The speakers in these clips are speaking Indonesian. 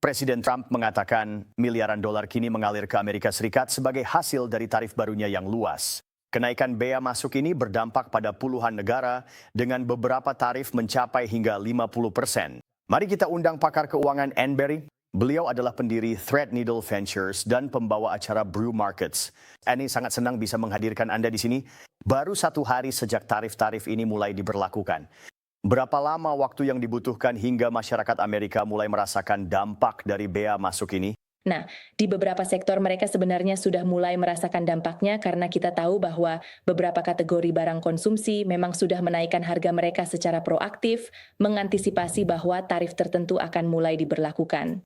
Presiden Trump mengatakan miliaran dolar kini mengalir ke Amerika Serikat sebagai hasil dari tarif barunya yang luas. Kenaikan bea masuk ini berdampak pada puluhan negara dengan beberapa tarif mencapai hingga 50%. Mari kita undang pakar keuangan Ann Berry. Beliau adalah pendiri Threadneedle Ventures dan pembawa acara Brew Markets. Annie, sangat senang bisa menghadirkan Anda di sini. Baru 1 hari sejak tarif-tarif ini mulai diberlakukan. Berapa lama waktu yang dibutuhkan hingga masyarakat Amerika mulai merasakan dampak dari bea masuk ini? Nah, di beberapa sektor mereka sebenarnya sudah mulai merasakan dampaknya karena kita tahu bahwa beberapa kategori barang konsumsi memang sudah menaikkan harga mereka secara proaktif, mengantisipasi bahwa tarif tertentu akan mulai diberlakukan.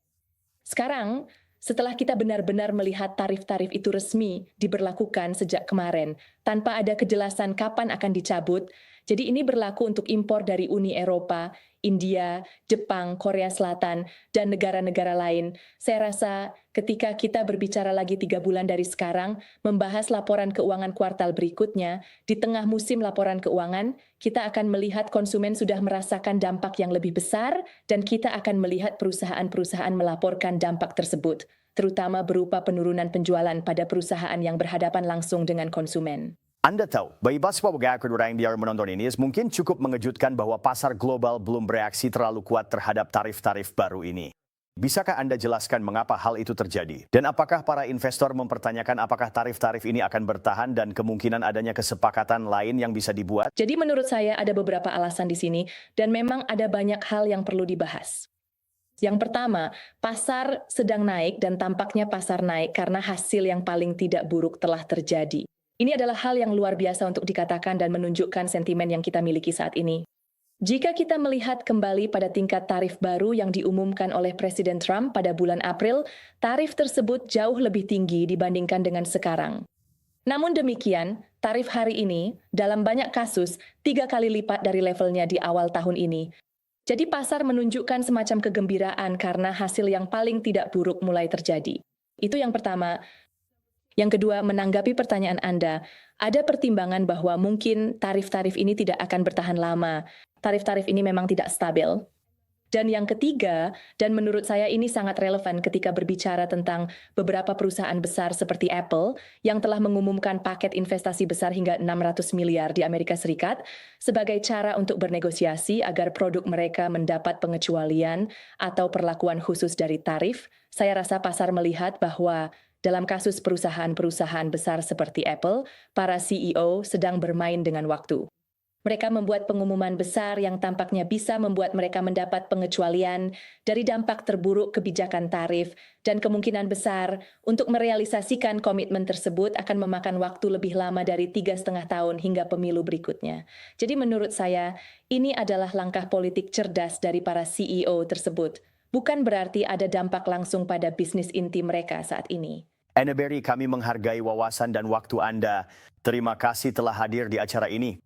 Sekarang, setelah kita benar-benar melihat tarif-tarif itu resmi diberlakukan sejak kemarin, tanpa ada kejelasan kapan akan dicabut, jadi ini berlaku untuk impor dari Uni Eropa, India, Jepang, Korea Selatan, dan negara-negara lain. Saya rasa ketika kita berbicara lagi 3 bulan dari sekarang, membahas laporan keuangan kuartal berikutnya, di tengah musim laporan keuangan, kita akan melihat konsumen sudah merasakan dampak yang lebih besar, dan kita akan melihat perusahaan-perusahaan melaporkan dampak tersebut, terutama berupa penurunan penjualan pada perusahaan yang berhadapan langsung dengan konsumen. Anda tahu, bagi beberapa pegawai orang yang menonton ini, mungkin cukup mengejutkan bahwa pasar global belum bereaksi terlalu kuat terhadap tarif-tarif baru ini. Bisakah Anda jelaskan mengapa hal itu terjadi? Dan apakah para investor mempertanyakan apakah tarif-tarif ini akan bertahan dan kemungkinan adanya kesepakatan lain yang bisa dibuat? Jadi menurut saya ada beberapa alasan di sini, dan memang ada banyak hal yang perlu dibahas. Yang pertama, pasar sedang naik dan tampaknya pasar naik karena hasil yang paling tidak buruk telah terjadi. Ini adalah hal yang luar biasa untuk dikatakan dan menunjukkan sentimen yang kita miliki saat ini. Jika kita melihat kembali pada tingkat tarif baru yang diumumkan oleh Presiden Trump pada bulan April, tarif tersebut jauh lebih tinggi dibandingkan dengan sekarang. Namun demikian, tarif hari ini dalam banyak kasus 3 kali lipat dari levelnya di awal tahun ini. Jadi pasar menunjukkan semacam kegembiraan karena hasil yang paling tidak buruk mulai terjadi. Itu yang pertama. Yang kedua, menanggapi pertanyaan Anda, ada pertimbangan bahwa mungkin tarif-tarif ini tidak akan bertahan lama. Tarif-tarif ini memang tidak stabil. Dan yang ketiga, dan menurut saya ini sangat relevan ketika berbicara tentang beberapa perusahaan besar seperti Apple yang telah mengumumkan paket investasi besar hingga 600 miliar di Amerika Serikat sebagai cara untuk bernegosiasi agar produk mereka mendapat pengecualian atau perlakuan khusus dari tarif. Saya rasa pasar melihat bahwa dalam kasus perusahaan-perusahaan besar seperti Apple, para CEO sedang bermain dengan waktu. Mereka membuat pengumuman besar yang tampaknya bisa membuat mereka mendapat pengecualian dari dampak terburuk kebijakan tarif, dan kemungkinan besar untuk merealisasikan komitmen tersebut akan memakan waktu lebih lama dari 3,5 tahun hingga pemilu berikutnya. Jadi menurut saya, ini adalah langkah politik cerdas dari para CEO tersebut. Bukan berarti ada dampak langsung pada bisnis inti mereka saat ini. Ann Berry, kami menghargai wawasan dan waktu Anda. Terima kasih telah hadir di acara ini.